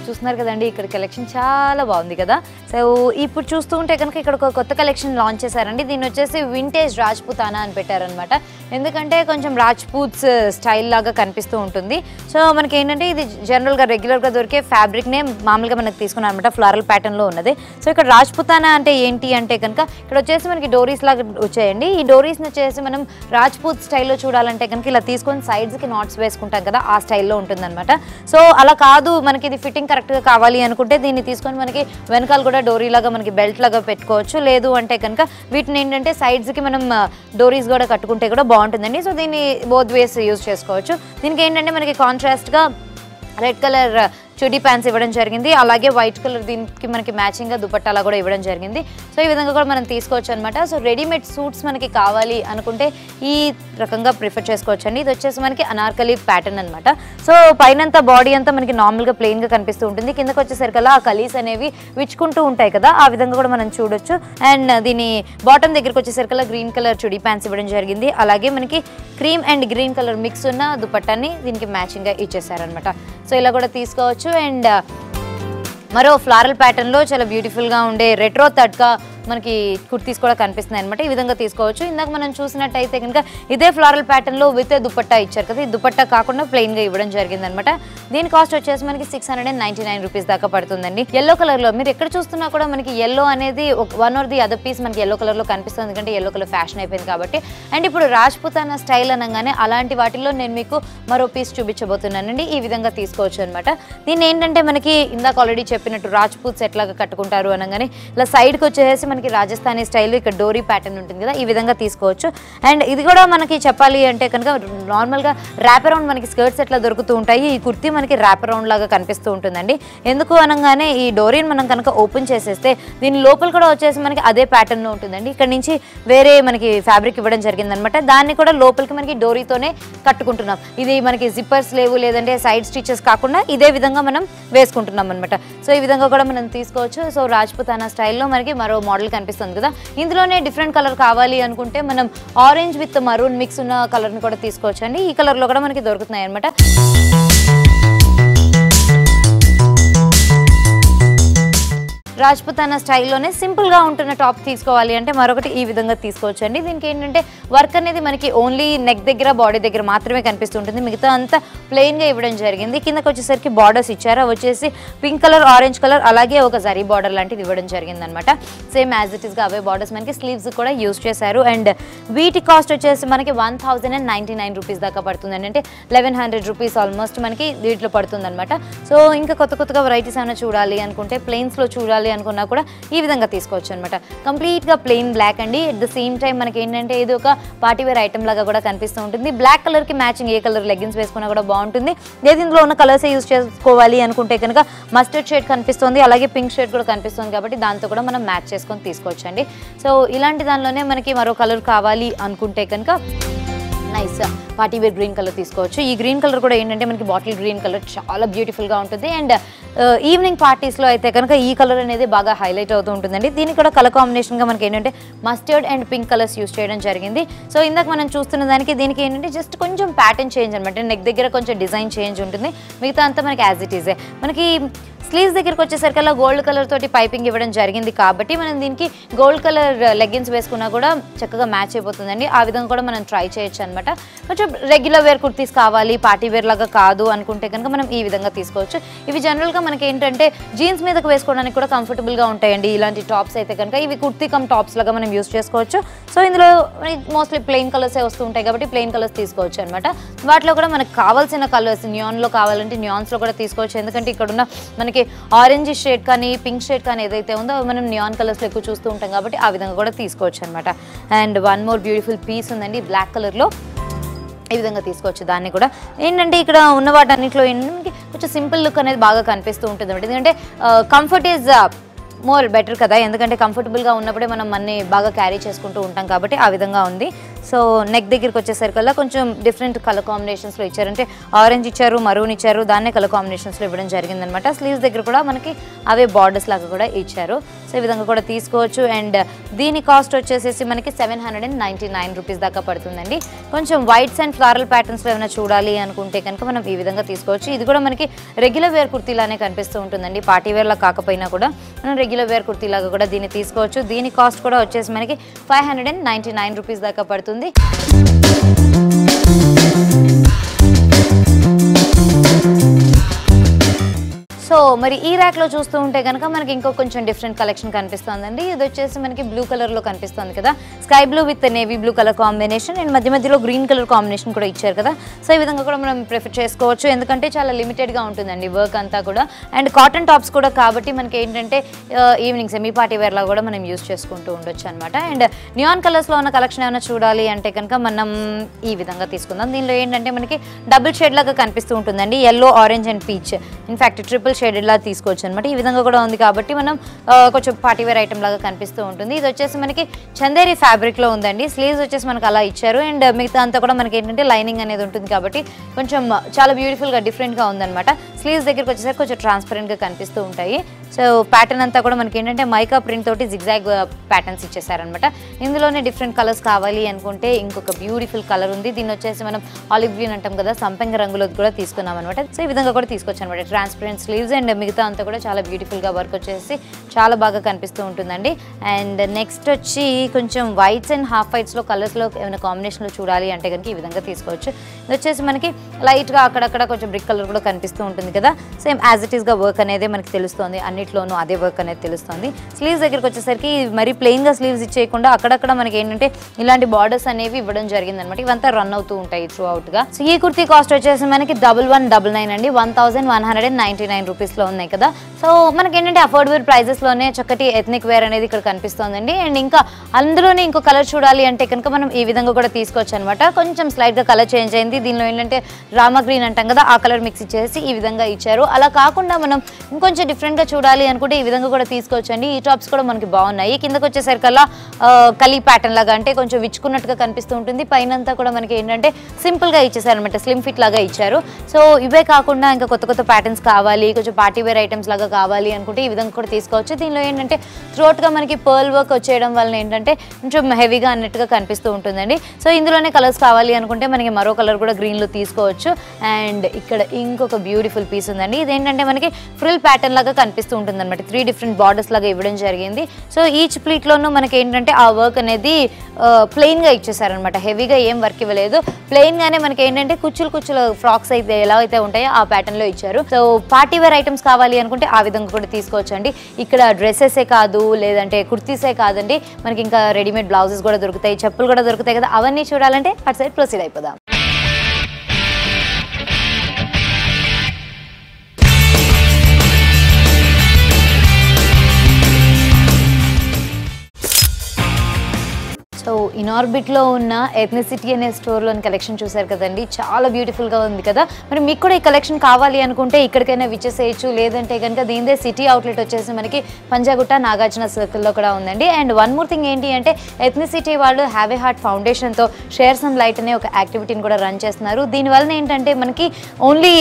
చూస్తున్నారు కదండి ఇక్కడ కలెక్షన్ చాలా బాగుంది కదా. సో ఇప్పుడు చూస్తూ ఉంటే కనుక ఇక్కడ ఒక కొత్త కలెక్షన్ లాంచ్ చేశారండి. దీన్ని వచ్చేసి వింటేజ్ రాజ్పుతానా అని పెట్టారనమాట. ఎందుకంటే కొంచెం రాజ్పూట్స్ స్టైల్ లాగా కనిపిస్తూ ఉంటుంది. సో మనకి ఏంటంటే ఇది జనరల్గా రెగ్యులర్గా దొరికే ఫ్యాబ్రిక్నే మామూలుగా మనకి తీసుకున్నాం అనమాట, ఫ్లోరల్ ప్యాటర్న్లో ఉన్నది. సో ఇక్కడ రాజ్పుతానా అంటే ఏంటి అంటే కనుక ఇక్కడ వచ్చేసి మనకి డోరీస్ లాగా వచ్చాయండి. ఈ డోరీస్ని వచ్చేసి మనం రాజ్పూట్ స్టైల్లో చూడాలంటే కనుక ఇలా తీసుకొని సైడ్స్కి నాట్స్ వేసుకుంటాం కదా, ఆ స్టైల్లో ఉంటుందన్నమాట. సో అలా కాదు మనకి ఇది ఫిట్టింగ్ కరెక్ట్గా కావాలి అనుకుంటే దీన్ని తీసుకొని మనకి వెనకాల కూడా డోరీ లాగా మనకి బెల్ట్ లాగా పెట్టుకోవచ్చు. లేదు అంటే కనుక వీటిని ఏంటంటే సైడ్స్కి మనం డోరీస్ కూడా కట్టుకుంటే కూడా బాగుంటుందండి. సో దీన్ని బోత్ వేస్ యూజ్ చేసుకోవచ్చు. దీనికి ఏంటంటే మనకి కాంట్రాస్ట్గా రెడ్ కలర్ చుడీ ప్యాంట్స్ ఇవ్వడం జరిగింది. అలాగే వైట్ కలర్ దీనికి మనకి మ్యాచింగ్గా దుపట్టాలా కూడా ఇవ్వడం జరిగింది. సో ఈ విధంగా కూడా మనం తీసుకోవచ్చు అనమాట. సో రెడీమేడ్ సూట్స్ మనకి కావాలి అనుకుంటే ఈ రకంగా ప్రిఫర్ చేసుకోవచ్చు అండి. ఇది వచ్చేసి మనకి అనార్కలి ప్యాటర్న్ అనమాట. సో పైనంతా బాడీ అంతా మనకి నార్మల్గా ప్లెయిన్గా కనిపిస్తూ ఉంటుంది. కిందకి వచ్చేసరికల్లా ఆ కలీస్ అనేవి విచ్చుకుంటూ ఉంటాయి కదా, ఆ విధంగా కూడా మనం చూడొచ్చు. అండ్ దీని బాటమ్ దగ్గరికి వచ్చేసరికల్లా గ్రీన్ కలర్ చుడీ ప్యాంట్స్ ఇవ్వడం జరిగింది. అలాగే మనకి cream and green colour mix ఉన్న దుపట్టాన్ని దీనికి మ్యాచింగ్గా ఇచ్చేసారనమాట. సో ఇలా కూడా తీసుకోవచ్చు. అండ్ మరో ఫ్లారల్ ప్యాటర్న్లో చాలా బ్యూటిఫుల్గా ఉండే రెట్రో తడ్కా మనకి కుర్తీస్ కూడా కనిపిస్తున్నాయి అనమాట. ఈ విధంగా తీసుకోవచ్చు. ఇందాక మనం చూసినట్టయితే కనుక ఇదే ఫ్లారల్ ప్యాటర్న్లో విత్ దుపట్టా ఇచ్చారు కదా, ఈ దుపట్టా కాకుండా ప్లెయిన్గా ఇవ్వడం జరిగింది అనమాట. దీని కాస్ట్ వచ్చేసి మనకి 699 రూపీస్ దాకా పడుతుందండి. ఎల్లో కలర్లో మీరు ఎక్కడ చూస్తున్నా కూడా మనకి ఎల్లో అనేది one or the other piece మనకి ఎల్లో కలర్లో కనిపిస్తుంది, ఎందుకంటే ఎల్లో కలర్ ఫ్యాషన్ అయిపోయింది కాబట్టి. అండ్ ఇప్పుడు రాజ్పుతానా స్టైల్ అనగానే అలాంటి వాటిల్లో నేను మీకు మరో పీస్ చూపించబోతున్నానండి. ఈ విధంగా తీసుకోవచ్చు అనమాట. దీన్ని ఏంటంటే మనకి ఇందాక ఆల్రెడీ చెప్పినట్టు రాజ్పూట్స్ ఎట్లాగా కట్టుకుంటారు అనగానే ఇలా సైడ్కి వచ్చేసి మనకి రాజస్థానీ స్టైల్ ఇక్కడ డోరీ ప్యాటర్న్ ఉంటుంది కదా, ఈ విధంగా తీసుకోవచ్చు. అండ్ ఇది కూడా మనకి చెప్పాలి అంటే కనుక నార్మల్గా ర్యాప్ అరౌండ్ మనకి స్కర్ట్స్ ఎట్లా దొరుకుతూ ఉంటాయి, ఈ కుర్తీ మనకి ర్యాప్ అరౌండ్ లాగా కనిపిస్తూ ఉంటుందండి. ఎందుకు అనగానే ఈ డోరీని మనం కనుక ఓపెన్ చేసేస్తే దీని లోపల కూడా వచ్చేసి మనకి అదే ప్యాటర్న్లో ఉంటుందండి. ఇక్కడ నుంచి వేరే మనకి ఫ్యాబ్రిక్ ఇవ్వడం జరిగిందనమాట. దాన్ని కూడా లోపలికి మనకి డోరీతోనే కట్టుకుంటున్నాం. ఇది మనకి జిప్పర్స్ లేవు, లేదంటే సైడ్ స్టిచెస్ కాకుండా ఇదే విధంగా మనం వేసుకుంటున్నాం అనమాట. సో ఈ విధంగా కూడా మనం తీసుకోవచ్చు. సో రాజ్పుతానా స్టైల్లో మనకి మరో మోడల్ కనిపిస్తుంది కదా, ఇందులోనే డిఫరెంట్ కలర్ కావాలి అనుకుంటే మనం ఆరెంజ్ విత్ మరూన్ మిక్స్ ఉన్న కలర్ని కూడా తీసుకోవచ్చు అండి. ఈ కలర్లో కూడా మనకి దొరుకుతున్నాయి అనమాట. రాజ్పుతానా స్టైల్లోనే సింపుల్గా ఉంటున్న టాప్ తీసుకోవాలి అంటే మరొకటి ఈ విధంగా తీసుకోవచ్చు అండి. దీనికి ఏంటంటే వర్క్ అనేది మనకి ఓన్లీ నెక్ దగ్గర బాడీ దగ్గర మాత్రమే కనిపిస్తుంటుంది, మిగతా అంతా ప్లెయిన్గా ఇవ్వడం జరిగింది. కిందకి వచ్చేసరికి బార్డర్స్ ఇచ్చారు, అవి వచ్చేసి పింక్ కలర్, ఆరెంజ్ కలర్, అలాగే ఒక జరీ బార్డర్ లాంటిది ఇవ్వడం జరిగింది అనమాట. సేమ్ యాజ్ ఇట్ ఈస్గా అవే బార్డర్స్ మనకి స్లీవ్స్ కూడా యూజ్ చేశారు. అండ్ వీటి కాస్ట్ వచ్చేసి మనకి 1099 రూపీస్ దాకా పడుతుందండి. అంటే 1100 రూపీస్ ఆల్మోస్ట్ మనకి వీటిలో పడుతుంది అనమాట. సో ఇంకా కొత్తగా వెరైటీస్ ఏమైనా చూడాలి అనుకుంటే, ప్లెయిన్స్లో చూడాలి అనుకున్నా కూడా ఈ విధంగా తీసుకోవచ్చు అనమాట. కంప్లీట్గా ప్లెయిన్ బ్లాక్ అండి. అట్ ద సేమ్ టైం మనకి ఏంటంటే ఇది ఒక పార్టీవేర్ ఐటమ్ లాగా కూడా కనిపిస్తూ ఉంటుంది. బ్లాక్ కలర్కి మ్యాచింగ్ ఏ కలర్ లెగ్గిన్స్ వేసుకున్నా కూడా బాగుంటుంది. లేదు ఇందులో ఉన్న కలర్సే యూజ్ చేసుకోవాలి అనుకుంటే కనుక మస్టర్డ్ షేడ్ కనిపిస్తుంది, అలాగే పింక్ షేడ్ కూడా కనిపిస్తుంది కాబట్టి దాంతో కూడా మనం మ్యాచ్ చేసుకొని తీసుకోవచ్చు అండి. సో ఇలాంటి దానిలోనే మనకి మరో కలర్ కావాలి అనుకుంటే కనుక nice party wear green colour తీసుకోవచ్చు. ఈ గ్రీన్ కలర్ కూడా ఏంటంటే మనకి బాటిల్ గ్రీన్ కలర్ చాలా బ్యూటిఫుల్గా ఉంటుంది. అండ్ ఈవినింగ్ పార్టీస్లో అయితే కనుక ఈ కలర్ అనేది బాగా హైలైట్ అవుతూ ఉంటుందండి. దీనికి కూడా కలర్ కాంబినేషన్గా మనకి ఏంటంటే mustard and pink colours use చేయడం జరిగింది. సో ఇందాక మనం చూస్తున్న దానికి దీనికి ఏంటంటే జస్ట్ కొంచెం ప్యాటర్న్ చేంజ్ అనమాట. నెక్ దగ్గర కొంచెం డిజైన్ చేంజ్ ఉంటుంది, మిగతా అంతా మనకి యాజ్ ఇట్ ఈజే. మనకి స్లీవ్స్ దగ్గరికి వచ్చేసరికల్లా గోల్డ్ కలర్ తోటి పైపింగ్ ఇవ్వడం జరిగింది కాబట్టి మనం దీనికి గోల్డ్ కలర్ లెగ్గిన్స్ వేసుకున్నా కూడా చక్కగా మ్యాచ్ అయిపోతుందండి. ఆ విధంగా కూడా మనం ట్రై చేయొచ్చు అనమాట. కొంచెం రెగ్యులర్ వేర్ కుర్తీస్ కావాలి, పార్టీ వేర్ లాగా కాదు అనుకుంటే కనుక మనం ఈ విధంగా తీసుకోవచ్చు. ఇవి జనరల్గా మనకి ఏంటంటే జీన్స్ మీదకి వేసుకోవడానికి కూడా కంఫర్టబుల్గా ఉంటాయండి. ఇలాంటి టాప్స్ అయితే కనుక ఇవి కుర్తీ కమ్ టాప్స్ లాగా మనం యూస్ చేసుకోవచ్చు. సో ఇందులో మోస్ట్లీ ప్లెయిన్ కలర్సే వస్తూ ఉంటాయి కాబట్టి ప్లెయిన్ కలర్స్ తీసుకోవచ్చు అనమాట. వాటిలో కూడా మనకు కావాల్సిన కలర్స్ న్యాన్లో కావాలంటే న్యాన్స్లో కూడా తీసుకోవచ్చు. ఎందుకంటే ఇక్కడ ఉన్న మనకి ఆరెంజ్ షేడ్ కానీ పింక్ షేడ్ కానీ ఏదైతే ఉందో మనం న్యాన్ కలర్స్లో ఎక్కువ చూస్తూ ఉంటాం కాబట్టి ఆ విధంగా కూడా తీసుకోవచ్చు అనమాట. And one more beautiful piece ఉందండి బ్లాక్ కలర్లో, ఈ విధంగా తీసుకోవచ్చు. దాన్ని కూడా ఏంటంటే ఇక్కడ ఉన్న వాటన్నిటిలో ఏంటంటే కొంచెం సింపుల్ లుక్ అనేది బాగా కనిపిస్తూ ఉంటుంది అనమాట. ఎందుకంటే కంఫర్ట్ ఈజ్ మోర్ బెటర్ కదా, ఎందుకంటే కంఫర్టబుల్గా ఉన్నప్పుడే మనం అన్ని బాగా క్యారీ చేసుకుంటూ ఉంటాం కాబట్టి ఆ విధంగా ఉంది. సో సో నెక్ దగ్గరికి వచ్చేసరికల్లా కొంచెం డిఫరెంట్ కలర్ కాంబినేషన్స్లో ఇచ్చారు, అంటే ఆరెంజ్ ఇచ్చారు, మరూన్ ఇచ్చారు, దాన్నే కలర్ కాంబినేషన్స్లో ఇవ్వడం జరిగిందనమాట. స్లీవ్స్ దగ్గర కూడా మనకి అవే బార్డర్స్ లాగా కూడా ఇచ్చారు. సో ఈ విధంగా కూడా తీసుకోవచ్చు. అండ్ దీని కాస్ట్ వచ్చేసేసి మనకి 799 రూపీస్ దాకా పడుతుందండి. కొంచెం వైట్స్ అండ్ ఫ్లారల్ ప్యాటర్న్స్లో ఏమైనా చూడాలి అనుకుంటే కనుక మనం ఈ విధంగా తీసుకోవచ్చు. ఇది కూడా మనకి రెగ్యులర్ వేర్ కుర్తీలానే కనిపిస్తూ ఉంటుందండి, పార్టీ వేర్లా కాకపోయినా కూడా మనం రెగ్యులర్ వేర్ కుర్తీలాగా కూడా దీన్ని తీసుకోవచ్చు. దీని కాస్ట్ కూడా వచ్చేసి మనకి 599 రూపీస్ దాకా పడుతుంది. సో మరి ఈ ర్యాక్లో చూస్తూ ఉంటే కనుక మనకి ఇంకో కొంచెం డిఫరెంట్ కలెక్షన్ కనిపిస్తుందండి. ఇది వచ్చేసి మనకి బ్లూ కలర్లో కనిపిస్తుంది కదా, sky blue with navy blue colour combination and మధ్య మధ్యలో గ్రీన్ కలర్ కాంబినేషన్ కూడా ఇచ్చారు కదా. సో ఈ విధంగా కూడా మనం ప్రిఫర్ చేసుకోవచ్చు, ఎందుకంటే చాలా లిమిటెడ్గా ఉంటుందండి వర్క్ అంతా కూడా. అండ్ కాటన్ టాప్స్ కూడా కాబట్టి మనకి ఏంటంటే ఈవినింగ్ సెమీ పార్టీ వేర్లా కూడా మనం యూస్ చేసుకుంటూ ఉండొచ్చు అనమాట. అండ్ న్యూయాన్ కలర్స్లో ఉన్న కలెక్షన్ ఏమైనా చూడాలి అంటే కనుక మనం ఈ విధంగా తీసుకుందాం. దీనిలో ఏంటంటే మనకి డబుల్ షేడ్ లాగా కనిపిస్తూ ఉంటుందండి, yellow, orange and peach. In fact triple shaded లా తీసుకోవచ్చు అనమాట. ఈ విధంగా కూడా ఉంది కాబట్టి మనం కొంచెం పార్టీవేర్ ఐటమ్ లాగా కనిపిస్తూ ఉంటుంది. ఇది వచ్చేసి మనకి చందేరి ఫ్యాబ్రిక్ లో ఉందండి. స్లీవ్స్ వచ్చేసి మనకి అలా ఇచ్చారు అండ్ మిగతా అంతా కూడా మనకి ఏంటంటే లైనింగ్ అనేది ఉంటుంది కాబట్టి కొంచెం చాలా బ్యూటిఫుల్ గా డిఫరెంట్ గా ఉందన్నమాట. స్లీవ్స్ దగ్గరికి వచ్చేసరికి కొంచెం ట్రాన్స్పరెంట్ గా కనిపిస్తూ ఉంటాయి. సో ప్యాటర్న్ అంతా కూడా మనకి ఏంటంటే మైకా ప్రింట్ తోటి జిగ్జాగ్ ప్యాటర్న్స్ ఇచ్చేసారనమాట. ఇందులోనే డిఫరెంట్ కలర్స్ కావాలి అనుకుంటే ఇంకొక బ్యూటిఫుల్ కలర్ ఉంది. దీన్ని వచ్చేసి మనం ఆలివ్ గ్రీన్ అంటాం కదా, సంపెంగ రంగులో కూడా తీసుకున్నాం అనమాట. సో ఈ విధంగా కూడా తీసుకోవచ్చు అనమాట. ట్రాన్స్పరెంట్ స్లీవ్స్ అండ్ మిగతా అంతా కూడా చాలా బ్యూటిఫుల్ గా వర్క్ వచ్చేసి చాలా బాగా కనిపిస్తూ ఉంటుందండి. అండ్ నెక్స్ట్ వచ్చి కొంచెం వైట్స్ అండ్ హాఫ్ వైట్స్ లో కలర్స్ లో ఏమైనా కాంబినేషన్ లో చూడాలి అంటే కనుక ఈ విధంగా తీసుకోవచ్చు. ఇది వచ్చేసి మనకి లైట్ గా అక్కడక్కడ కొంచెం బ్రిక్ కలర్ కూడా కనిపిస్తూ ఉంటుంది కదా. సేమ్ యాజ్ ఇట్ ఈస్ గా వర్క్ అనేది మనకి తెలుస్తుంది, అన్నిట్లోనూ అదే వర్క్ అనేది తెలుస్తుంది. స్లీవ్స్ దగ్గరికి వచ్చేసరికి మరి ప్లెయిన్ గా స్లీవ్స్ ఇచ్చేయకుండా అక్కడక్కడ మనకి ఏంటంటే ఇలాంటి బార్డర్స్ అనేవి ఇవ్వడం జరిగింది అనమాట. ఇవంతా రన్ అవుతూ ఉంటాయి త్రూ అవుట్ గా. సో ఈ కుర్తీ కాస్ట్ వచ్చేసి మనకి 1199 అండి, 1199 రూపీస్ లో ఉన్నాయి కదా. సో మనకి ఏంటంటే అఫోర్డబుల్ ప్రైజెస్ లోనే చక్కటి ఎథ్నిక్ వేర్ అనేది ఇక్కడ కనిపిస్తోందండి. అండ్ ఇంకా అందులోనే ఇంకో కలర్ చూడాలి అంటే కనుక మనం ఈ విధంగా కూడా తీసుకోవచ్చు అనమాట. కొంచెం స్లైట్ గా కలర్ చేంజ్ అయింది. దీనిలో ఏంటంటే రామా గ్రీన్ అంటాం కదా, ఆ కలర్ మిక్స్ ఇచ్చేసి ఈ విధంగా ఇచ్చారు. అలా కాకుండా మనం ఇంకొంచెం డిఫరెంట్ గా చూడాలి అనుకుంటే ఈ విధంగా కూడా తీసుకోవచ్చు అండి. ఈ టాప్స్ కూడా మనకి బాగున్నాయి. కిందకి వచ్చేసరికల్లా కలీ ప్యాటర్న్ లాగా అంటే కొంచెం విచ్చుకున్నట్టుగా కనిపిస్తూ ఉంటుంది. పైన అంతా కూడా మనకి ఏంటంటే సింపుల్ గా ఇచ్చేసారు అనమాట, స్లిమ్ ఫిట్ లాగా ఇచ్చారు. సో ఇవే కాకుండా ఇంకా కొత్త కొత్త ప్యాటర్న్స్ కావాలి, కొంచెం పార్టీ వేర్ ఐటమ్స్ లాగా కావాలి అనుకుంటే ఈ విధంగా కూడా తీసుకోవచ్చు. దీనిలో ఏంటంటే త్రోట్ గా మనకి పర్ల్ వర్క్ వచ్చేయడం వల్ల ఏంటంటే కొంచెం హెవీగా అన్నట్టుగా కనిపిస్తూ ఉంటుందండి. సో ఇందులోనే కలర్స్ కావాలి అనుకుంటే మనకి మరో కలర్ కూడా గ్రీన్ లో తీసుకోవచ్చు. అండ్ ఇక్కడ ఇంకొక బ్యూటిఫుల్ పీస్ ఉందండి. ఇదేంటంటే మనకి ఫ్రిల్ ప్యాటర్న్ లాగా కనిపిస్తూ ఉంటుంది అనమాట. 3 డిఫరెంట్ బార్డర్స్ లాగా ఇవ్వడం జరిగింది. సో ఈచ్ ప్లీట్ లోనూ మనకి ఏంటంటే ఆ వర్క్ అనేది ప్లెయిన్ గా ఇచ్చేసారనమాట. హెవీగా ఏం వర్క్ ఇవ్వలేదు, ప్లెయిన్ గానే మనకి ఏంటంటే కుచ్చులు ఫ్రాక్స్ అయితే ఎలా అయితే ఉంటాయో ఆ ప్యాటర్న్ లో ఇచ్చారు. సో పార్టీ వేర్ ఐటమ్స్ కావాలి అనుకుంటే ఆ విధంగా కూడా తీసుకోవచ్చు అండి. ఇక్కడ డ్రెస్సెసే కాదు, లేదంటే కుర్తీసే కాదండి, మనకి ఇంకా రెడీమేడ్ బ్లౌజెస్ కూడా దొరుకుతాయి, చెప్పులు కూడా దొరుకుతాయి కదా. అవన్నీ చూడాలంటే అటు సైడ్ ప్రొసీడ్ అయిపోదాం. సో ఇనార్బిట్లో ఉన్న ఎథ్నిసిటీ అనే స్టోర్లోని కలెక్షన్ చూసారు కదండి, చాలా బ్యూటిఫుల్గా ఉంది కదా. మరి మీకు కూడా ఈ కలెక్షన్ కావాలి అనుకుంటే ఇక్కడికైనా విచ్చేసేయచ్చు, లేదంటే కనుక దీనిదే సిటీ అవుట్లెట్ వచ్చేసి మనకి పంజాగుట్ట నాగార్జున సర్కిల్లో కూడా ఉందండి. అండ్ వన్ మోర్ థింగ్ ఏంటి అంటే ఎథ్నిసిటీ వాళ్ళు హ్యావ్ ఏ హార్ట్ ఫౌండేషన్తో షేర్ సమ్ లైట్ అనే ఒక యాక్టివిటీని కూడా రన్ చేస్తున్నారు. దీనివల్ల ఏంటంటే మనకి ఓన్లీ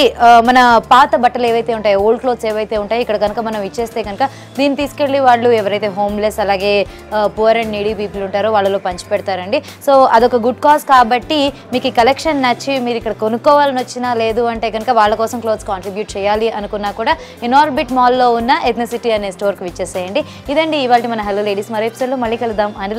మన పాత బట్టలు ఏవైతే ఉంటాయో, ఓల్డ్ క్లోత్స్ ఏవైతే ఉంటాయో ఇక్కడ కనుక మనం ఇచ్చేస్తే కనుక దీన్ని తీసుకెళ్ళి వాళ్ళు ఎవరైతే హోమ్లెస్ అలాగే పువర్ అండ్ నీడీ పీపుల్ ఉంటారో వాళ్ళలో పంచి పెడతారండి. సో అదొక గుడ్ కాజ్ కాబట్టి మీకు ఈ కలెక్షన్ నచ్చి మీరు ఇక్కడ కొనుక్కోవాలని వచ్చినా, లేదు అంటే కనుక వాళ్ళ కోసం క్లోత్స్ కాంట్రిబ్యూట్ చేయాలి అనుకున్నా కూడా ఇనార్బిట్ మాల్లో ఉన్న ఎథ్నిసిటీ అనే స్టోర్కి విచ్చేసేయండి. ఇదండి ఇవాళ మన హలో లేడీస్. మరో ఎపిసోడ్లో మళ్ళీ కలుద్దాం. అండ్